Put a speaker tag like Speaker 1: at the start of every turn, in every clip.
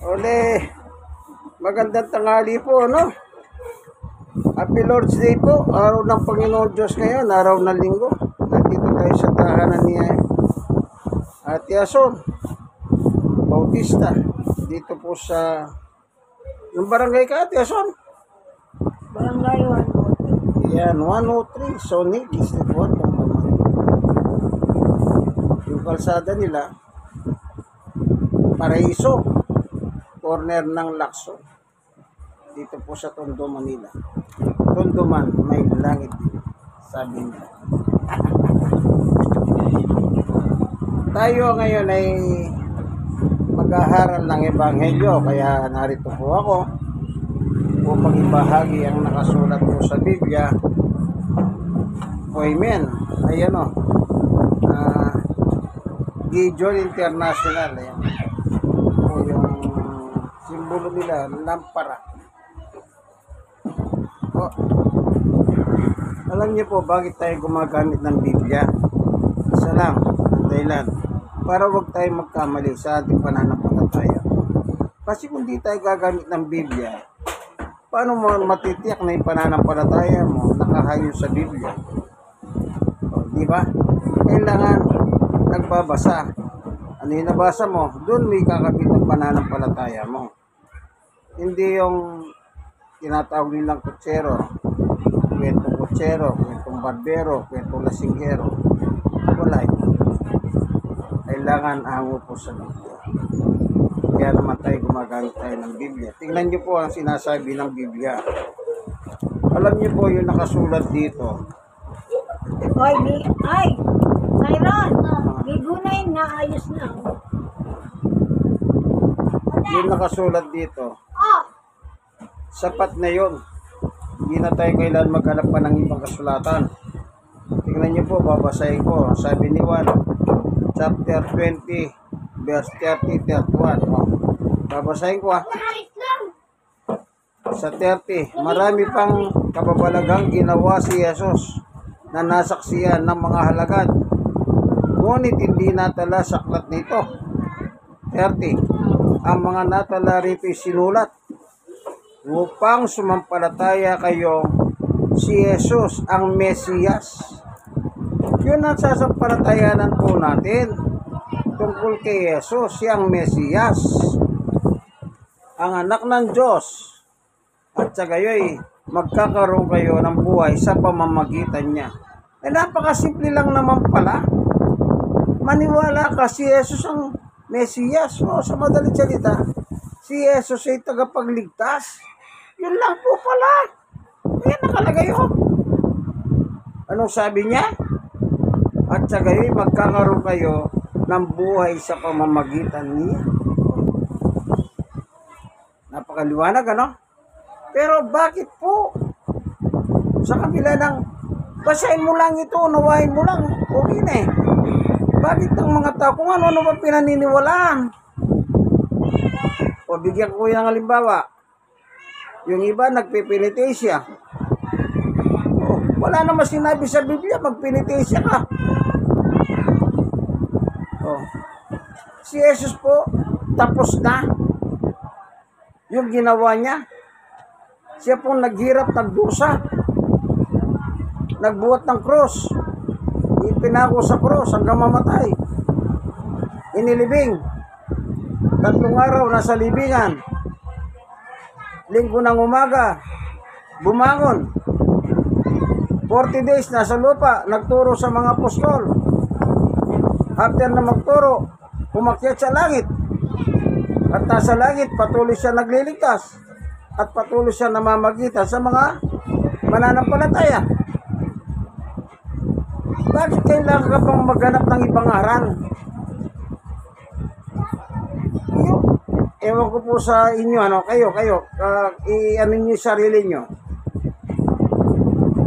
Speaker 1: Ole, magandang tanghali po, no? Happy Lord's Day po, araw ng Panginoon Diyos ngayon, araw ng linggo. Nandito tayo sa tahanan ni Ate Ason Bautista. Dito po sa, yung barangay ka, Ate Ason?
Speaker 2: Barangay 103.
Speaker 1: Yan, 103, Sony, District 1. Yung kalsada nila, Paraiso, corner ng Lacson. Dito po sa Tondo, Manila. Tondo man, may langit din, sabi nila. Tayo ngayon ay mag-aaral ng Ebanghelyo, kaya narito po ako upang ibahagi ang nakasulat po sa Biblia. O amen. Ayan o. Gideon International. Ayan. O yung simbolo nila, lampara. O, alam niyo po bakit tayo gumagamit ng Biblia? Isa lang, ang dahilan. Para wag tayo magkamali sa ating pananampalataya. Kasi kung di tayo gagamit ng Biblia, paano mo matitiyak na yung pananampalataya mo nakahayo sa Biblia? O, di ba? Kailangan nagbabasa. Ano yung nabasa mo? Doon may kakabit ang pananampalataya mo. Hindi yung tinatawag nilang kutsero, kwentong kutsero, kwentong barbero, kwentong lasinggero. Wala yun. Kailangan hango po sa Biblia. Kaya naman tayo gumagamit tayo ng Biblia. Tingnan niyo po ang sinasabi ng Biblia. Alam niyo po yung nakasulat dito.
Speaker 2: Myron, bigunay na ayos na.
Speaker 1: Yung nakasulat dito,
Speaker 2: Oh,
Speaker 1: sapat na yun. Hindi na tayo kailan maghanap pa ng ibang kasulatan. Tingnan niyo po, babasahin ko. Sabi ni Juan, chapter 20, verse 30, 31. Oh, babasahin ko Sa 30, marami pang kababalagang ginawa si Jesus na nasaksiyan ng mga halagad. Ngunit hindi natala sa aklat nito. 30, ang mga natala rito sinulat upang sumampalataya kayo si Jesus ang Mesiyas. Yun ang sasampalatayanan po natin tungkol kay Jesus, siyang Mesiyas, ang anak ng Diyos, at sa gayoy magkakaroon kayo ng buhay sa pamamagitan niya. Napakasimple lang naman pala. Maniwala ka si Jesus ang Mesiyas. O sa madaling salita, si Jesus ay tagapagligtas. Yun lang po pala. Ayan nakalagay yun. Anong sabi niya? At sa gayoy magkakaroon kayo ng buhay sa pamamagitan niya. Napakaliwanag, ano? Pero bakit po? Sa kabila ng basahin mo lang ito, unawain mo lang, okay na eh. Bakit ang mga tao, kung ano ba pinaniniwalaan? O bigyan ko yung halimbawa. Yung iba nagpipinitesya. O, wala naman sinabi sa Biblia, magpinitesya ka. O, si Jesus po, tapos na yung ginawa niya. Siya pong naghirap, nagdusa, nagbuhat ng cross, ipinako sa cross hanggang mamatay, inilibing, 3 araw nasa libingan, linggo ng umaga, bumangon, 40 days nasa lupa, nagturo sa mga apostol. After na magturo, umakyat sa langit, at nasa langit patuloy siya nagliligtas at patuloy siya namamagitan sa mga mananampalataya. Bakit kailangan ka pang maghanap ng ibang aral? Ewan ko po sa inyo, ano, kayo, i-ano nyo yung sarili nyo.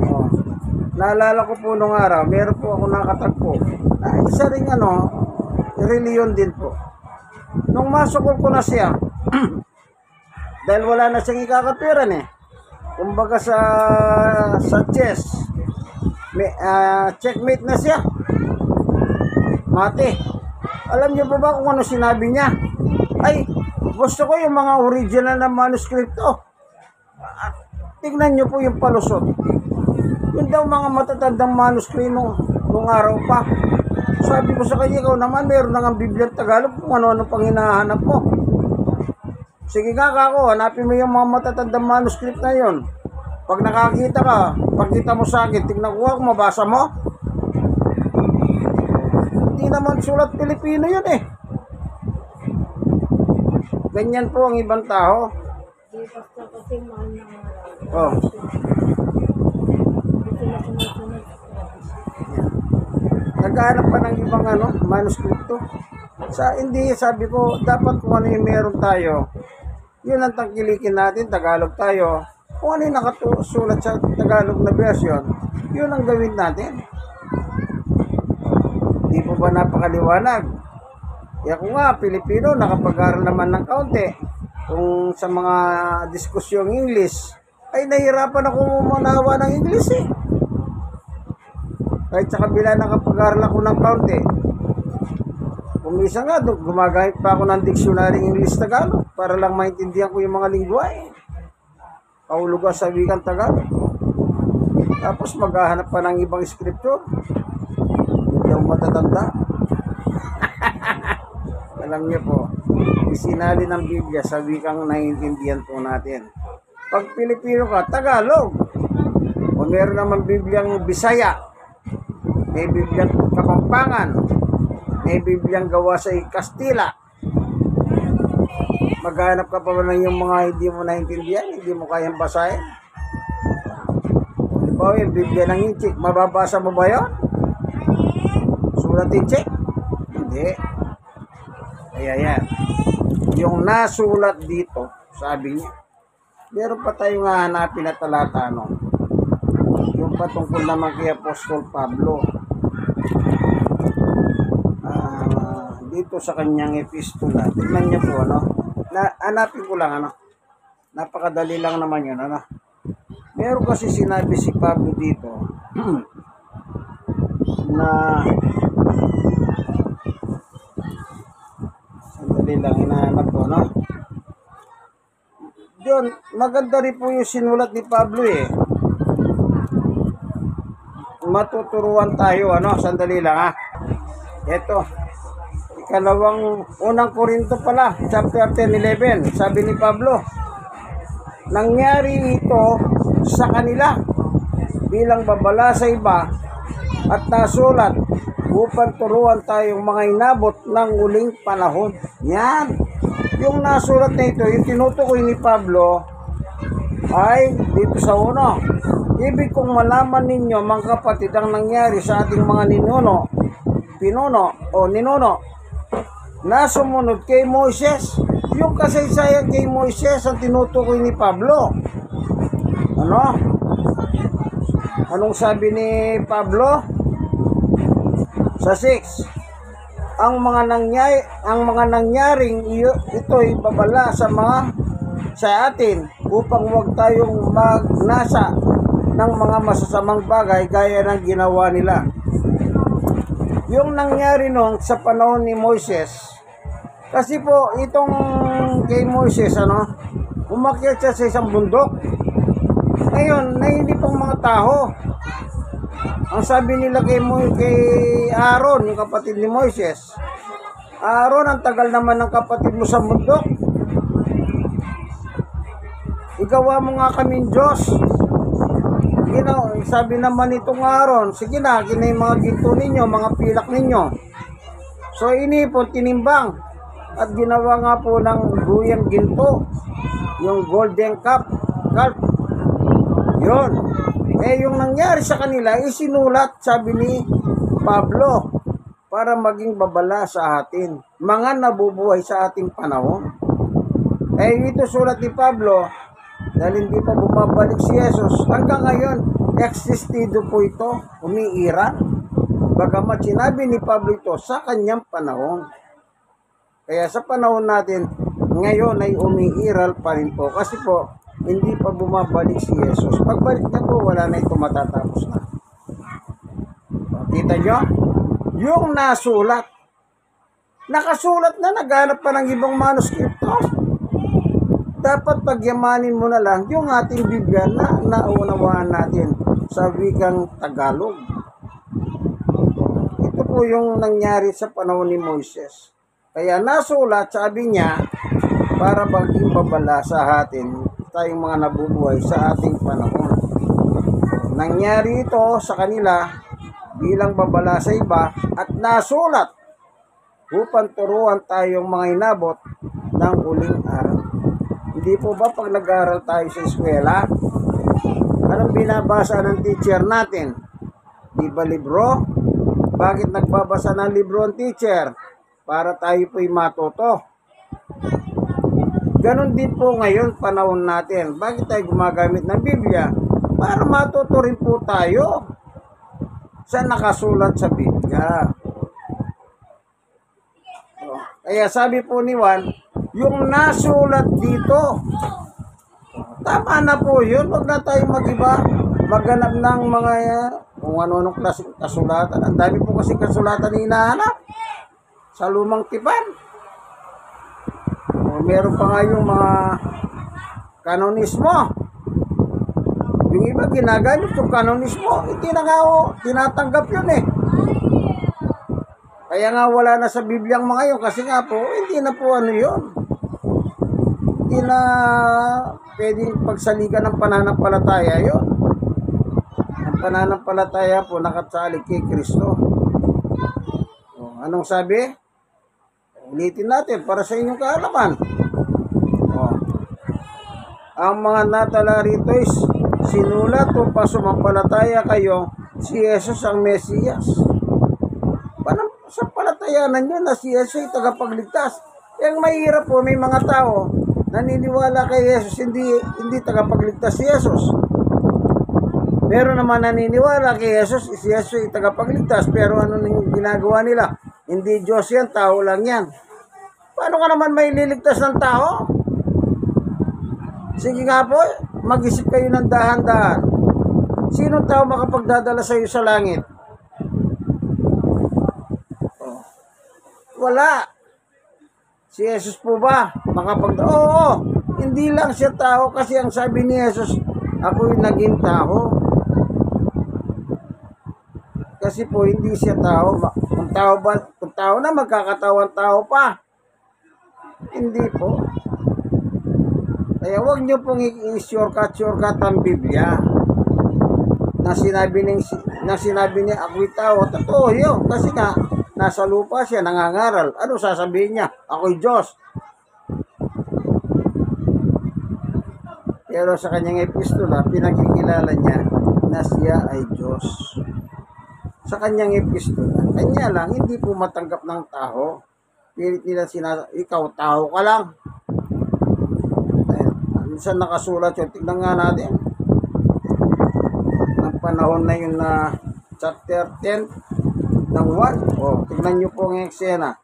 Speaker 1: Oh, naalala ko po nung araw, meron po ako nakatagpo. Isa rin, reliyon din po. Nung masukol ko na siya, dahil wala na siyang ikakatuwiran eh. Kumbaga sa chess, checkmate na siya. Mate. Alam niyo ba kung ano sinabi niya? Ay, Gusto ko yung mga original na manuskripto. Tignan nyo po yung palusot. Yun daw mga matatandang manuskripto nung araw pa. Sabi ko sa kanya, ikaw naman, meron na ng Biblia Tagalog kung ano-ano pang hinahanap mo. Sige nga kako, hanapin mo yung mga matatandang manuscript na yun. Pag nakakita ka, pagkita mo sa akin, tignan ko kung mabasa mo. Hindi naman sulat Pilipino yun eh. Ganyan po ang ibang tao.
Speaker 2: Di basta kasi mahal na nga.
Speaker 1: Oh.
Speaker 2: Hindi sila sumusunod.
Speaker 1: Naghahanap pa ng ibang manuskripto. Hindi, sabi ko, dapat kung ano yung meron tayo, yun ang tangkilikin natin, Tagalog tayo. Kung ano yung nakasulat sa Tagalog na version, yun ang gawin natin. Di po ba napakaliwanag? Kaya kung nga, Pilipino, nakapag-aral naman ng kaunti. Kung sa mga diskusyong English, ay nahihirapan ako manawa ng English eh. Kahit sa kabila nakapag-aral ako ng kaunti. Kung minsan nga, gumagamit pa ako ng dictionary English-Tagalog para lang maintindihan ko yung mga lingwa eh. Kaulugan sa wikang Tagalog. Tapos maghahanap pa ng ibang scripture. Hindi ako matatanda. Alam niyo po, isinali ng Biblia sa wikang naiintindihan po natin. Pag Pilipino ka, Tagalog. O meron naman Bibliang Bisaya. May Bibliang Kapampangan. May Bibliang gawa sa Kastila. Maghanap ka pa ba ng yung mga hindi mo naintindihan, hindi mo kayang basahin? Diba yung Biblia ng Inchik, mababasa mo ba yun? Sulat Inchik? Hindi. Kaya yan. Yung nasulat dito, sabi niya, meron pa tayong hahanapin na talata, no? Yung patungkol naman kay Apostol Pablo. Dito sa kanyang epistola, tignan niyo po, hanapin ko lang, napakadali lang naman yun, meron kasi sinabi si Pablo dito, na, sandali lang, hinahanap ko, Diyon, maganda rin po yung sinulat ni Pablo eh. Matuturuan tayo, sandali lang Ito, unang Korinto pala, chapter 10:11, sabi ni Pablo, nangyari ito sa kanila bilang babala sa iba at nasulat upang turuan tayong mga inabot ng uling panahon. Yan. Yung nasulat na ito, yung tinutukoy ni Pablo ay dito sa uno. Ibig kong malaman ninyo mga kapatid ang nangyari sa ating mga ninuno na sumunod kay Moises. Yung kasaysayan kay Moises ang tinutukoy ni Pablo. Anong sabi ni Pablo? Sa 6, ang mga nangyaring ito'y babala sa atin upang huwag tayong magnasa ng mga masasamang bagay gaya ng ginawa nila. Yung nangyari nung sa panahon ni Moises, kasi po itong kay Moises, umakyat siya sa isang bundok. Ngayon, nainipang mga tao. Ang sabi nila kay Aaron, yung kapatid ni Moises, Aaron, ang tagal naman ng kapatid mo sa bundok. Igawa mo nga kaming Diyos. Sabi naman itong Aaron, sige na, yung mga ginto ninyo, mga pilak ninyo. So inipon, tinimbang, at ginawa nga po ng guyang ginto, yung golden calf. Yun. Yung nangyari sa kanila, isinulat, sabi ni Pablo, para maging babala sa atin, mga nabubuhay sa ating panahon. Ito sulat ni Pablo, dahil hindi pa bumabalik si Jesus, hanggang ngayon, existido po ito, umiiral. Bagamat sinabi ni Pablo ito sa kanyang panahon. Kaya sa panahon natin, ngayon ay umiiral pa rin po. Kasi po, hindi pa bumabalik si Jesus. Pagbalik niya po, wala na ito matatapos na. Kita nyo? Yung nasulat. Nakasulat na, naghanap pa ng ibang manuskripto. dapat pagyamanin mo na lang yung ating Biblia na naunawaan natin sa wikang Tagalog. Ito po yung nangyari sa panahon ni Moises. Kaya nasulat, sabi niya, para maging babala sa atin, tayong mga nabubuhay sa ating panahon. Nangyari ito sa kanila bilang babala sa iba at nasulat upang turuan tayong mga inabot ng huling araw. Hindi po ba pag nag-aaral tayo sa eskwela, anong binabasa ng teacher natin? Di ba libro? Bakit nagbabasa ng libro ang teacher? Para tayo po'y matuto. Ganon din po ngayon panahon natin. Bakit tayo gumagamit ng Biblia? Para matuto rin po tayo sa nakasulat sa Biblia. Kaya sabi po ni Juan, yung nasulat dito, tama na po yun. Huwag na tayong mag-iba, maghanap ng mga kung ano-anong klaseng kasulatan. Ang dami po kasi kasulatan na hinahanap sa lumang tipan. Meron pa nga yung mga kanonismo. Yung iba ginagamit yung kanonismo. Hindi na nga tinatanggap yun eh. Kaya nga wala na sa Bibliang mga yun kasi nga po, hindi na po ano yun. Hindi na pwedeng pagsaligan ng pananampalataya yun. Ang pananampalataya po nakasalig kay Kristo. Anong sabi? Ulitin natin para sa inyong kaalaman. Ang mga natala rito is sinulat upang sumampalataya kayo si Jesus ang Mesiyas. Sa palatayanan nyo na si Jesus ay tagapagligtas. Yung mahirap po, may mga tao naniniwala kay Jesus, hindi tagapagligtas si Jesus. Meron naman naniniwala kay Jesus, si Jesus ay tagapagligtas, pero ano nang ginagawa nila? Hindi Diyos yan, tao lang yan. Paano ka naman may liligtas ng tao? Sige nga po, mag-isip kayo ng dahan-dahan. Sinong tao makapagdadala sa iyo sa langit? Wala. Si Jesus po ba? Oo. Hindi lang siya tao kasi ang sabi ni Jesus, ako'y naging tao. Kasi po hindi siya tao. Kung tao na magkakatawan tao pa. Hindi po. Kaya huwag niyo pong i-shortcut ang Biblia. Na sinabi niya ako'y tao. Totoo yun. Kasi nga nasa lupa siya, nangangaral. Ano sasabihin niya? Ako'y Diyos. Pero sa kanyang epistola, pinakikilala niya na siya ay Diyos. Sa kanyang epistola, kanya lang, hindi po matanggap ng tao. Pilit nila ikaw, tao ka lang. Minsan nakasulat yun. Tignan nga natin. Ang panahon na yun na chapter 10, ng 1. Tignan nyo po ang eksena.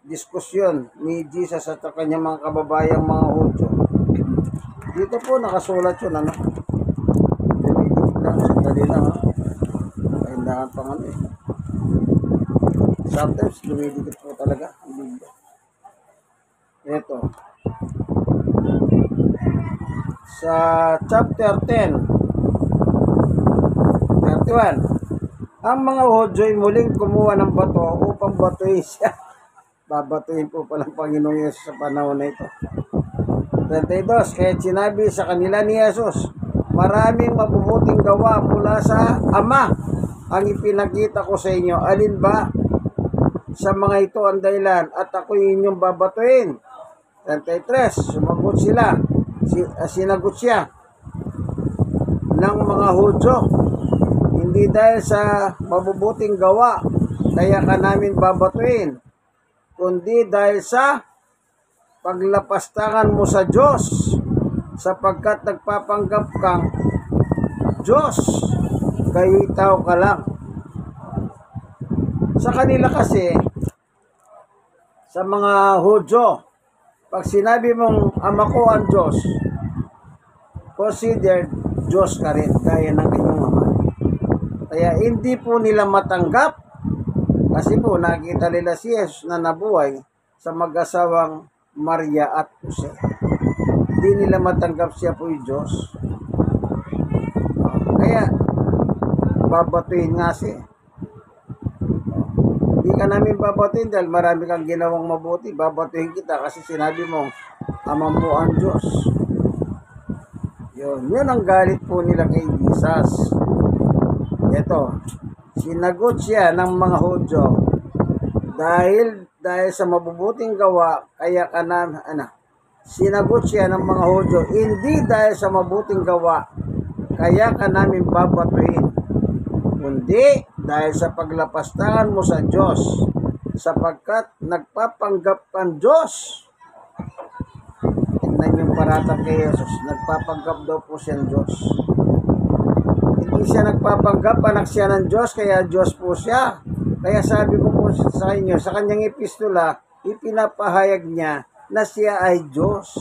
Speaker 1: Diskusyon ni Jesus at kanyang mga kababayang mga Hudyo. Dito po nakasulat yun, ano? Dumidikit lang, sandali lang, ha? Kahindahan pang ano eh. Sometimes dumidikit po talaga ang Biblia. Ito. Sa chapter 10, 31. Ang mga Hudyo ay muling kumuha ng bato upang batuin siya. Babatuin po palang Panginoong Yesus sa panahon na ito. 32. Kaya sinabi sa kanila ni Jesus, maraming mabubuting gawa mula sa Ama ang ipinakita ko sa inyo. Alin ba sa mga ito ang dahilan at ako'y inyong babatuin? 33. Sinagot siya ng mga Hudyo, hindi dahil sa mabubuting gawa kaya ka namin babatuin, kundi dahil sa paglapastangan mo sa Diyos, sapagkat nagpapanggap kang Diyos, kayo'y tao ka lang. Sa kanila kasi, sa mga Hudyo, pag sinabi mong Ama ko ang Diyos, considered Diyos ka rin, gaya ng inyong ama. Kaya hindi po nila matanggap kasi po nakita nila si Jesus na nabuhay sa mag-asawang Maria at Jose. Hindi nila matanggap siya po yung Diyos. Kaya, babatuhin nga siya. Hindi ka namin babatuhin dahil marami kang ginawang mabuti. Babatuhin kita kasi sinabi mo, Ama mo ang Diyos. Yun ang galit po nila kay Jesus. Ito, sinagot siya ng mga Hudyo dahil sa mabubuting gawa, kaya ka na, sinagot siya ng mga Hudyo, hindi dahil sa mabuting gawa, kaya ka namin babatuhin, kundi dahil sa paglapastangan mo sa Diyos, sapagkat nagpapanggap kang Diyos. Tingnan yung paratang kay Jesus, nagpapanggap daw po siyang Diyos. Hindi siya nagpapanggap, anak siya ng Diyos, kaya Diyos po siya. Kaya sabi ko po sa inyo, sa kanyang epistola, ipinapahayag niya na siya ay Diyos.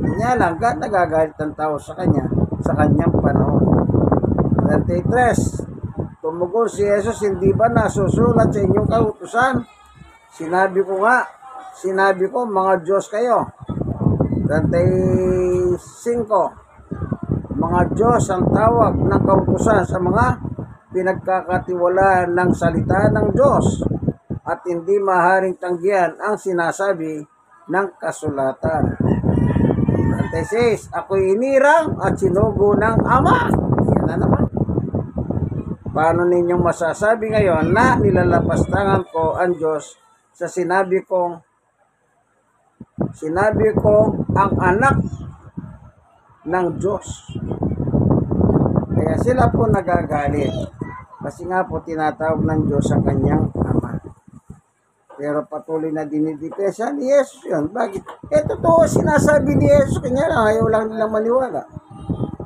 Speaker 1: Kanya lang, nagagalit ang tao sa kanya, sa kanyang panahon. 33, tumugon si Jesus, hindi ba nasusulat sa inyong kautusan? Sinabi ko, mga Diyos kayo. 35, mga Diyos ang tawag ng kautusan sa mga pinagkakatiwalaan ng salita ng Diyos at hindi maaaring tanggihan ang sinasabi ng kasulatan. 36, ako'y inirang at sinugo ng Ama. Yan na naman. Paano ninyong masasabi ngayon na nilalapastangan ko ang Diyos sa sinabi ko ang anak ng Diyos? Kaya sila po nagagalit. Kasi nga po tinatawag ng Diyos ang kanyang Ama. Pero patuloy na dinidipesa ni Jesus yun. Bakit? Totoo sinasabi ni Jesus. Kanya lang, ayaw lang nilang maniwala.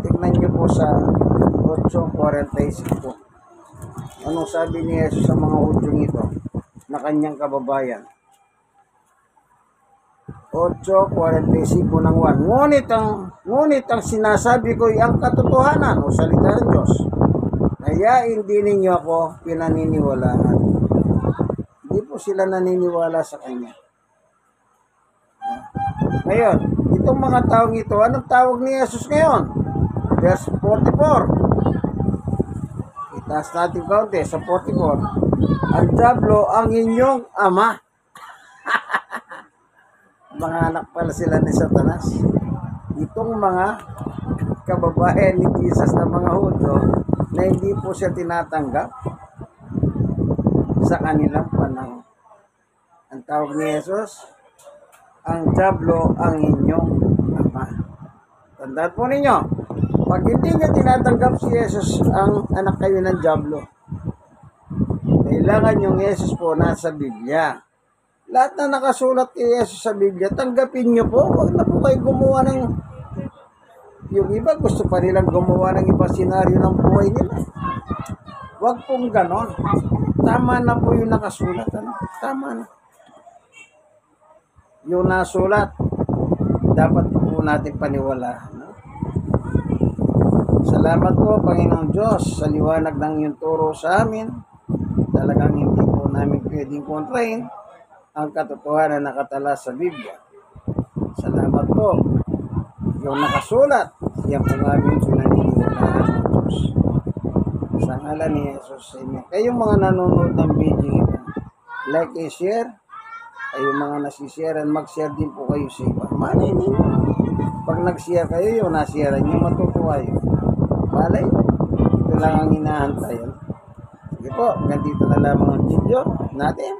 Speaker 1: Tignan niyo po sa 8:45. Anong sabi ni Jesus sa mga Hudyong ito na kanyang kababayan? 8:45 ng 1. Ngunit ang sinasabi ko ay ang katotohanan o salita ng Diyos. Kaya hindi ninyo ako pinaniniwalaan. Hindi po sila naniniwala sa kanya. Ngayon, itong mga taong ito, anong tawag ni Jesus ngayon? Verse 44. Itaas natin kaunti sa 44. Ang diablo ang inyong ama. Mga anak pala sila ni Satanas. Itong mga kababayan ni Jesus na mga Hudyo na hindi po siya tinatanggap sa kanilang panahon. Ang tawag ni Jesus, ang diablo ang inyong ama. Tandaan po ninyo, pag hindi niya tinatanggap si Jesus, ang anak kayo ng diablo. Kailangan yung Jesus po nasa Biblia. Lahat na nakasulat kay Jesus sa Biblia, tanggapin nyo po. Huwag na po kayo gumawa ng... Yung iba, gusto pa nilang gumawa ng ibang senaryo ng buhay nila. Huwag pong ganon. Tama na po yung nakasulat. Tama na. Yung nasulat, dapat po natin paniwalaan. Salamat po, Panginoong Diyos, sa liwanag ng iyong turo sa amin. Talagang hindi po namin pwedeng kontrahin ang katotohanan na nakatala sa Biblia. Salamat po. Yung nakasulat, yan po namin pinaniniwalaan ng Diyos. Sa ngalan ni Jesus sa inyo. Kayong mga nanonood ng video ito, like and share. Kayong mga nasisharean, mag-share din po kayo sa iba. Malay ninyo. Pag nag-share kayo, yung nasharean nyo, matutuwa yun. Malay, ito lang ang hinahantayan. Sige po, ganito na lamang ang video natin.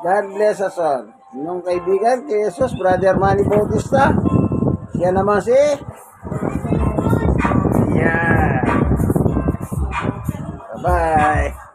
Speaker 1: God bless us all. Inyong kaibigan kay Jesus, Brother Manny Bautista. Siya naman si... Yeah. Bye-bye.